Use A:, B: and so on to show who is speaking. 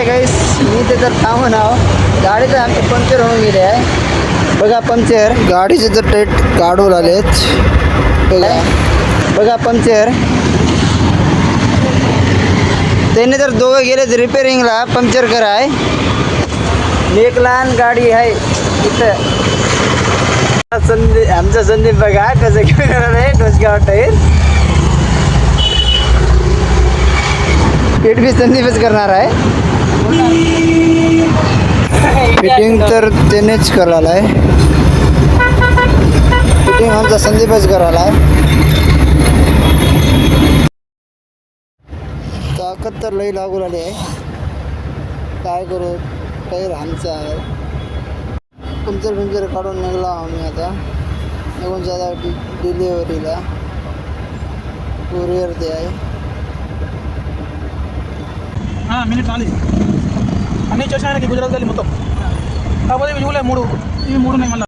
A: आहे गाईस, मी ते तर थांबून आहो. गाडीचं आमचे पंक्चर होऊन गेले आहे. बघा पंक्चर, गाडीचे तर टेट काढून आलेत. बघा पंक्चर. त्याने तर दोघं गेलेत रिपेरिंगला पंक्चर कराय. एक लहान गाडी आहे इथं. आमचा संदीप बघा कसं घेऊन येणार आहे डोसगाव टायर. पेट बी संदीपच करणार आहे. फिटिंग तर त्यानेच करायला आहे. फिटिंग आमचा संदीपच करायला आहे. ताकद तर लई लागू आली आहे. काय करू, टायर आमचा आहे. पंक्चर काढून निघला आम्ही आता. निघून जाता डिलिव्हरीला. कुरिअर ते आहे.
B: మినిట్ రాలి అన్నీ చేసినా గుజరాత్ వెళ్ళి మొత్తం కాకపోతే ఇవి చూడలే మూడు ఉన్నాయి మళ్ళీ